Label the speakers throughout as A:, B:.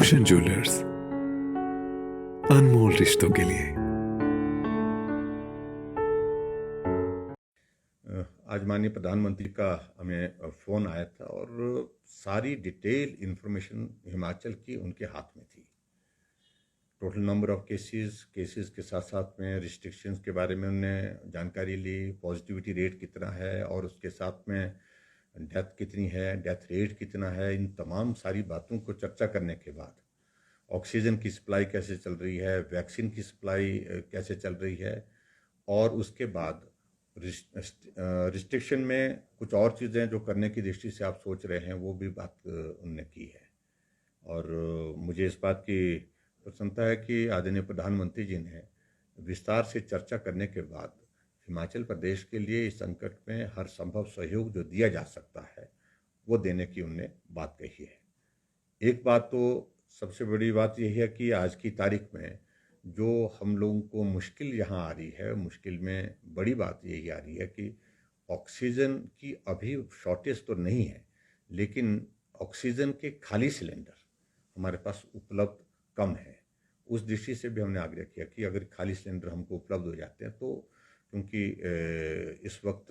A: रोशन jewellers, अनमोल रिश्तों के लिए।
B: आज माननीय प्रधानमंत्री का हमें फ़ोन आया था और सारी डिटेल इन्फॉर्मेशन हिमाचल की उनके हाथ में थी। टोटल नंबर ऑफ केसेस के साथ साथ में रिस्ट्रिक्शंस के बारे में उन्होंने जानकारी ली, पॉजिटिविटी रेट कितना है और उसके साथ में डेथ कितनी है, डेथ रेट कितना है। इन तमाम सारी बातों को चर्चा करने के बाद ऑक्सीजन की सप्लाई कैसे चल रही है, वैक्सीन की सप्लाई कैसे चल रही है, और उसके बाद रिस्ट्रिक्शन में कुछ और चीज़ें जो करने की दृष्टि से आप सोच रहे हैं वो भी बात उनने की है। और मुझे इस बात की प्रसन्नता है कि आदरणीय प्रधानमंत्री जी ने विस्तार से चर्चा करने के बाद हिमाचल प्रदेश के लिए इस संकट में हर संभव सहयोग जो दिया जा सकता है वो देने की उनने बात कही है। एक बात तो सबसे बड़ी बात यही है कि आज की तारीख में जो हम लोगों को मुश्किल यहाँ आ रही है, मुश्किल में बड़ी बात यही आ रही है कि ऑक्सीजन की अभी शॉर्टेज तो नहीं है, लेकिन ऑक्सीजन के खाली सिलेंडर हमारे पास उपलब्ध कम है। उस दृष्टि से भी हमने आग्रह किया कि अगर खाली सिलेंडर हमको उपलब्ध हो जाते हैं तो, क्योंकि इस वक्त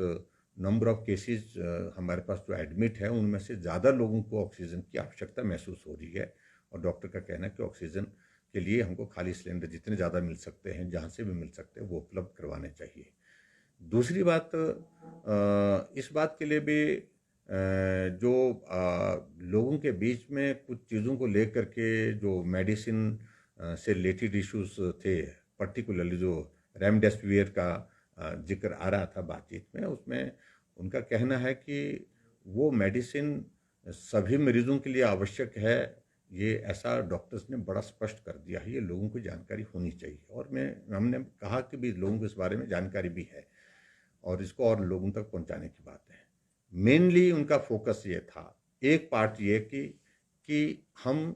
B: नंबर ऑफ केसेस हमारे पास जो एडमिट है उनमें से ज़्यादा लोगों को ऑक्सीजन की आवश्यकता महसूस हो रही है, और डॉक्टर का कहना है कि ऑक्सीजन के लिए हमको खाली सिलेंडर जितने ज़्यादा मिल सकते हैं, जहाँ से भी मिल सकते हैं, वो उपलब्ध करवाने चाहिए। दूसरी बात, इस बात के लिए भी जो लोगों के बीच में कुछ चीज़ों को लेकर के जो मेडिसिन से रिलेटेड इश्यूज थे, पर्टिकुलरली जो रेमडेसिविर का जिक्र आ रहा था बातचीत में, उसमें उनका कहना है कि वो मेडिसिन सभी मरीजों के लिए आवश्यक है। ये ऐसा डॉक्टर्स ने बड़ा स्पष्ट कर दिया है, ये लोगों को जानकारी होनी चाहिए। और हमने कहा कि भी लोगों को इस बारे में जानकारी भी है और इसको और लोगों तक पहुंचाने की बात है। मेनली उनका फोकस ये था, एक पार्ट ये कि हम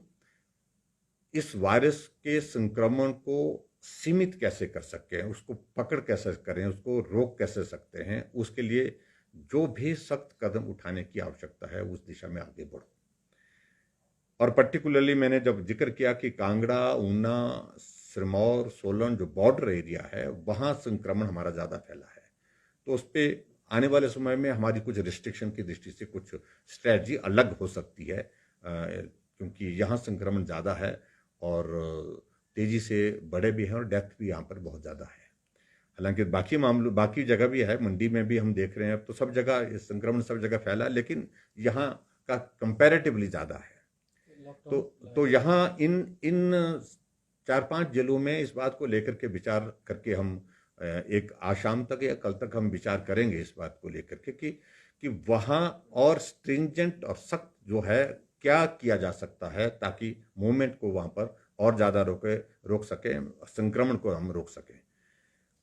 B: इस वायरस के संक्रमण को सीमित कैसे कर सकें, उसको पकड़ कैसे करें, उसको रोक कैसे सकते हैं, उसके लिए जो भी सख्त कदम उठाने की आवश्यकता है उस दिशा में आगे बढ़ो। और पर्टिकुलरली मैंने जब जिक्र किया कि कांगड़ा, ऊना, सिरमौर, सोलन जो बॉर्डर एरिया है वहाँ संक्रमण हमारा ज़्यादा फैला है, तो उस पर आने वाले समय में हमारी कुछ रिस्ट्रिक्शन की दृष्टि से कुछ स्ट्रैटेजी अलग हो सकती है, क्योंकि यहाँ संक्रमण ज़्यादा है और तेज़ी से बढ़े भी हैं और डेथ भी यहाँ पर बहुत ज़्यादा है। हालांकि बाकी जगह भी है, मंडी में भी हम देख रहे हैं अब तो सब जगह संक्रमण सब जगह फैला, लेकिन यहाँ का कंपैरेटिवली ज़्यादा है। तो यहाँ इन 4-5 जिलों में इस बात को लेकर के विचार करके हम एक आज शाम तक या कल तक हम विचार करेंगे इस बात को लेकर के कि वहाँ और स्ट्रिंजेंट और सख्त जो है क्या किया जा सकता है ताकि मूवमेंट को वहाँ पर और ज़्यादा रोक सकें, संक्रमण को हम रोक सकें।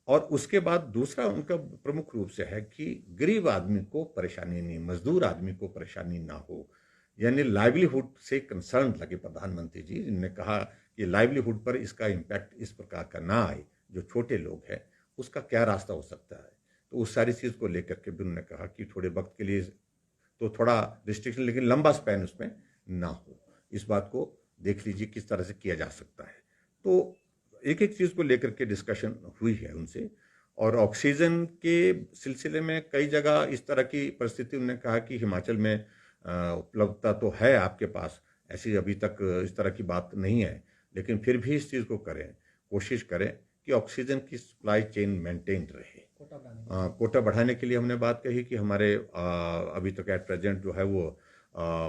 B: और उसके बाद दूसरा उनका प्रमुख रूप से है कि गरीब आदमी को परेशानी नहीं, मजदूर आदमी को परेशानी ना हो, यानी लाइवलीहुड से कंसर्न लगे प्रधानमंत्री जी ने कहा कि लाइवलीहुड पर इसका इम्पैक्ट इस प्रकार का ना आए, जो छोटे लोग हैं उसका क्या रास्ता हो सकता है। तो उस सारी चीज़ को लेकर के भी उन्होंने कहा कि थोड़े वक्त के लिए तो थोड़ा रिस्ट्रिक्शन, लेकिन लंबा स्पैन उसमें ना हो, इस बात को देख लीजिए किस तरह से किया जा सकता है। तो एक एक चीज़ को लेकर के डिस्कशन हुई है उनसे। और ऑक्सीजन के सिलसिले में कई जगह इस तरह की परिस्थिति उन्होंने कहा कि हिमाचल में उपलब्धता तो है आपके पास, ऐसी अभी तक इस तरह की बात नहीं है, लेकिन फिर भी इस चीज़ को करें, कोशिश करें कि ऑक्सीजन की सप्लाई चेन मेंटेन रहे। कोटा बढ़ाने के लिए हमने बात कही कि हमारे अभी तक एट प्रेजेंट जो है वो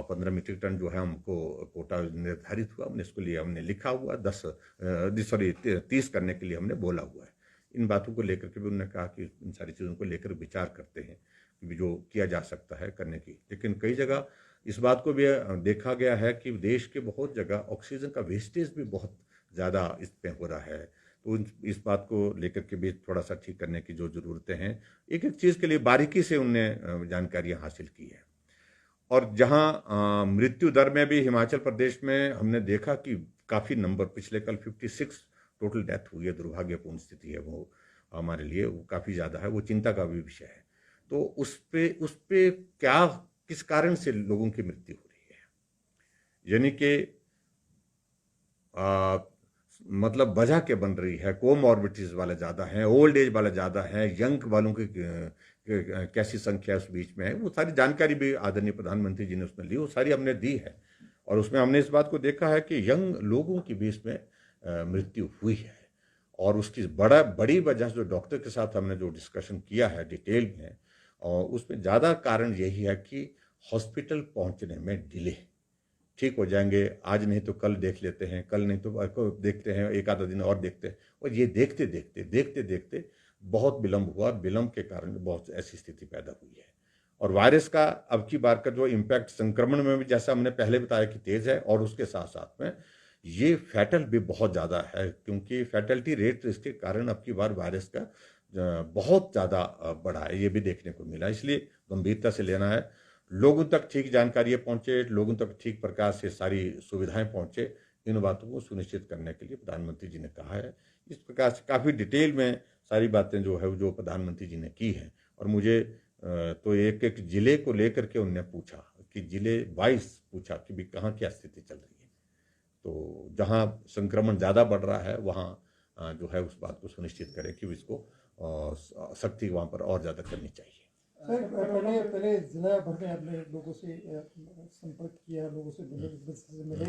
B: 15 मीट्रिक टन जो है हमको कोटा निर्धारित हुआ, हमने इसके लिए हमने लिखा हुआ 30 करने के लिए हमने बोला हुआ है। इन बातों को लेकर के भी उन्होंने कहा कि इन सारी चीज़ों को लेकर विचार करते हैं कि जो किया जा सकता है करने की। लेकिन कई जगह इस बात को भी देखा गया है कि देश के बहुत जगह ऑक्सीजन का वेस्टेज भी बहुत ज़्यादा इस पे हो रहा है, तो इस बात को लेकर के भी थोड़ा सा ठीक करने की जो ज़रूरतें हैं, एक एक चीज़ के लिए बारीकी से उनने जानकारियाँ हासिल की है। और जहाँ मृत्यु दर में भी हिमाचल प्रदेश में हमने देखा कि काफ़ी नंबर, पिछले कल 56 टोटल डेथ हुई है, दुर्भाग्यपूर्ण स्थिति है वो हमारे लिए, वो काफ़ी ज़्यादा है, वो चिंता का भी विषय है। तो उस पे क्या, किस कारण से लोगों की मृत्यु हो रही है, यानी कि आ, मतलब वजह के बन रही है, कोमॉर्बिडिटीज वाले ज़्यादा हैं, ओल्ड एज वाले ज़्यादा हैं, यंग वालों की कैसी संख्या उस बीच में है, वो सारी जानकारी भी आदरणीय प्रधानमंत्री जी ने उसमें ली, वो सारी हमने दी है। और उसमें हमने इस बात को देखा है कि यंग लोगों की भी इसमें मृत्यु हुई है। और उसकी बड़ी वजह जो डॉक्टर के साथ हमने जो डिस्कशन किया है डिटेल में, और उसमें ज़्यादा कारण यही है कि हॉस्पिटल पहुंचने में डिले। ठीक हो जाएंगे, आज नहीं तो कल देख लेते हैं, कल नहीं तो देखते हैं, एक आधा दिन और देखते हैं, और ये देखते देखते बहुत विलंब हुआ, और विलंब के कारण बहुत ऐसी स्थिति पैदा हुई है। और वायरस का अब की बार का जो इम्पैक्ट संक्रमण में भी, जैसा हमने पहले बताया कि तेज है, और उसके साथ साथ में ये फैटल भी बहुत ज़्यादा है, क्योंकि फैटलिटी रेट इसके कारण अब की बार वायरस का बहुत ज़्यादा बढ़ा है, ये भी देखने को मिला। इसलिए गंभीरता से लेना है, लोगों तक ठीक जानकारी पहुंचे, लोगों तक ठीक प्रकार से सारी सुविधाएं पहुंचे, इन बातों को सुनिश्चित करने के लिए प्रधानमंत्री जी ने कहा है। इस प्रकार से काफ़ी डिटेल में सारी बातें जो है जो प्रधानमंत्री जी ने की हैं। और मुझे तो एक एक जिले को लेकर के उनने पूछा कि जिले वाइज पूछा कि भी कहाँ क्या स्थिति चल रही है, तो जहाँ संक्रमण ज़्यादा बढ़ रहा है वहाँ जो है उस बात को सुनिश्चित करें कि इसको सख्ती वहाँ पर और ज़्यादा करनी चाहिए।
A: सर, पहले पहले जिला भर में आपने लोगों से संपर्क किया, लोगों से मिले।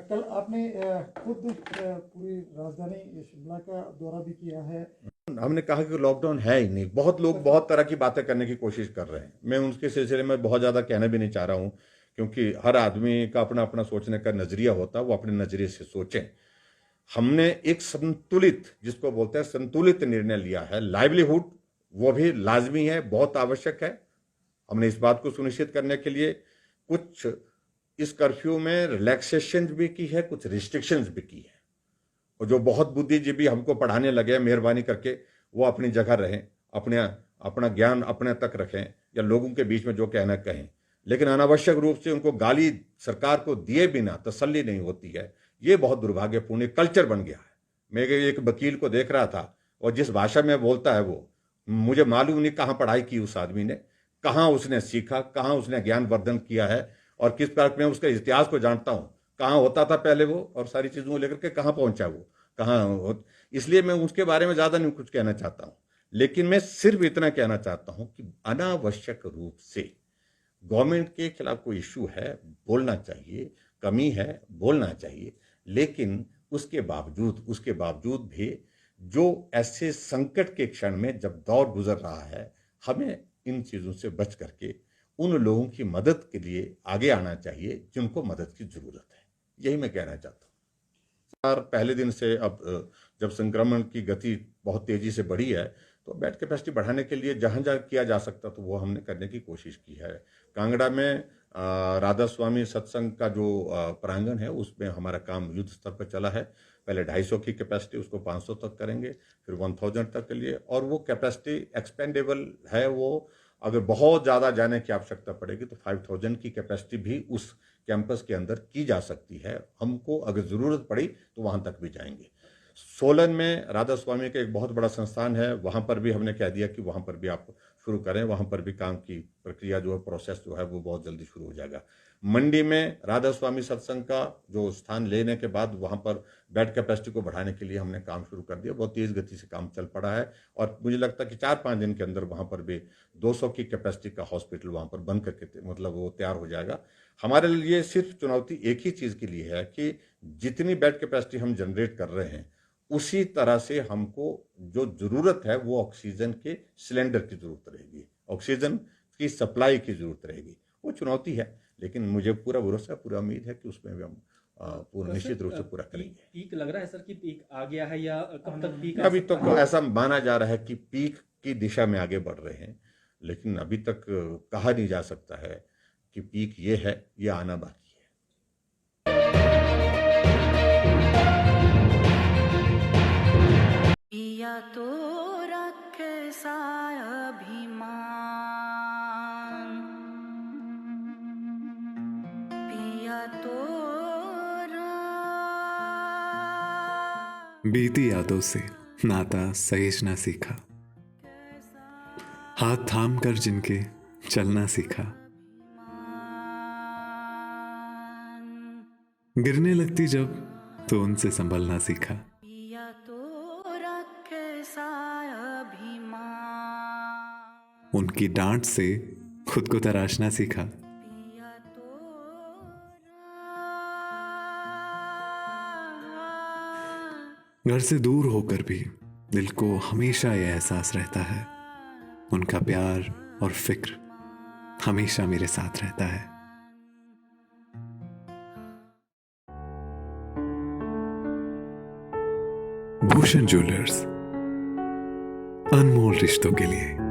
A: कल आपने खुद पूरी राजधानी शिमला का दौरा भी किया है।
B: हमने कहा कि लॉकडाउन है ही नहीं, बहुत लोग बहुत तरह की बातें करने की कोशिश कर रहे हैं, मैं उनके सिलसिले में बहुत ज़्यादा कहना भी नहीं चाह रहा हूँ, क्योंकि हर आदमी का अपना अपना सोचने का नज़रिया होता है, वो अपने नज़रिए से सोचें। हमने एक संतुलित, जिसको बोलते हैं संतुलित निर्णय लिया है। लाइवलीहुड वो भी लाजमी है, बहुत आवश्यक है। हमने इस बात को सुनिश्चित करने के लिए कुछ इस कर्फ्यू में रिलैक्सेशन भी की है, कुछ रिस्ट्रिक्शंस भी की है। और जो बहुत बुद्धिजीवी हमको पढ़ाने लगे, मेहरबानी करके वो अपनी जगह रहें, अपने अपना ज्ञान अपने तक रखें, या लोगों के बीच में जो कहना कहें, लेकिन अनावश्यक रूप से उनको गाली सरकार को दिए बिना तसल्ली नहीं होती है। ये बहुत दुर्भाग्यपूर्ण कल्चर बन गया है। मैं एक वकील को देख रहा था, और जिस भाषा में बोलता है वो, मुझे मालूम नहीं कहाँ पढ़ाई की उस आदमी ने, कहाँ उसने सीखा, कहाँ उसने ज्ञान वर्धन किया है, और किस प्रकार मैं उसके इतिहास को जानता हूँ, कहाँ होता था पहले वो, और सारी चीज़ों को लेकर के कहाँ पहुंचा वो, कहाँ। इसलिए मैं उसके बारे में ज़्यादा नहीं कुछ कहना चाहता हूँ, लेकिन मैं सिर्फ इतना कहना चाहता हूँ कि अनावश्यक रूप से गवर्नमेंट के खिलाफ कोई इश्यू है, बोलना चाहिए, कमी है, बोलना चाहिए, लेकिन उसके बावजूद भी जो ऐसे संकट के क्षण में जब दौर गुजर रहा है, हमें इन चीज़ों से बच करके उन लोगों की मदद के लिए आगे आना चाहिए जिनको मदद की ज़रूरत है। यही मैं कहना चाहता हूँ। और पहले दिन से अब जब संक्रमण की गति बहुत तेज़ी से बढ़ी है, तो बेड कैपेसिटी बढ़ाने के लिए जहाँ जहाँ किया जा सकता तो वो हमने करने की कोशिश की है। कांगड़ा में राधा स्वामी सत्संग का जो प्रांगण है, उसमें हमारा काम युद्ध स्तर पर चला है। पहले 250 की कैपेसिटी, उसको 500 तक करेंगे, फिर 1000 तक के लिए, और वो कैपेसिटी एक्सपेंडेबल है। वो अगर बहुत ज़्यादा जाने की आवश्यकता पड़ेगी तो 5000 की कैपेसिटी भी उस कैंपस के अंदर की जा सकती है। हमको अगर ज़रूरत पड़ी तो वहाँ तक भी जाएंगे। सोलन में राधा स्वामी का एक बहुत बड़ा संस्थान है, वहाँ पर भी हमने कह दिया कि वहाँ पर भी आप शुरू करें, वहाँ पर भी काम की प्रक्रिया जो है, प्रोसेस जो है वो बहुत जल्दी शुरू हो जाएगा। मंडी में राधा स्वामी सत्संग का जो स्थान लेने के बाद वहाँ पर बेड कैपेसिटी को बढ़ाने के लिए हमने काम शुरू कर दिया, बहुत तेज़ गति से काम चल पड़ा है, और मुझे लगता है कि 4-5 दिन के अंदर वहाँ पर भी 200 की कैपेसिटी का हॉस्पिटल वहाँ पर बन करके मतलब वो तैयार हो जाएगा। हमारे लिए सिर्फ चुनौती एक ही चीज़ के लिए है कि जितनी बेड कैपेसिटी हम जनरेट कर रहे हैं, उसी तरह से हमको जो ज़रूरत है वो ऑक्सीजन के सिलेंडर की ज़रूरत रहेगी, ऑक्सीजन की सप्लाई की ज़रूरत रहेगी। वो चुनौती है, लेकिन मुझे पूरा भरोसा, पूरा उम्मीद है कि उसमें भी हम पूरा निश्चित रूप से पूरा करेंगे।
C: पीक लग रहा है सर कि पीक आ गया है, या कब तक पीक
B: अभी तक तो ऐसा माना जा रहा है कि पीक की दिशा में आगे बढ़ रहे हैं, लेकिन अभी तक कहा नहीं जा सकता है कि पीक ये है, ये आना बाकी है।
D: पिया तो रखे सा अभिमान, पिया तो
E: बीती यादों से नाता सहेजना सीखा, हाथ थाम कर जिनके चलना सीखा, गिरने लगती जब तो उनसे संभलना सीखा।
D: पिया तो रखे सा अभिमान,
E: उनकी डांट से खुद को तराशना सीखा।
D: पिया तो
E: घर से दूर होकर भी दिल को हमेशा यह एहसास रहता है, उनका प्यार और फिक्र हमेशा मेरे साथ रहता है। भूषण ज्वेलर्स, अनमोल रिश्तों के लिए।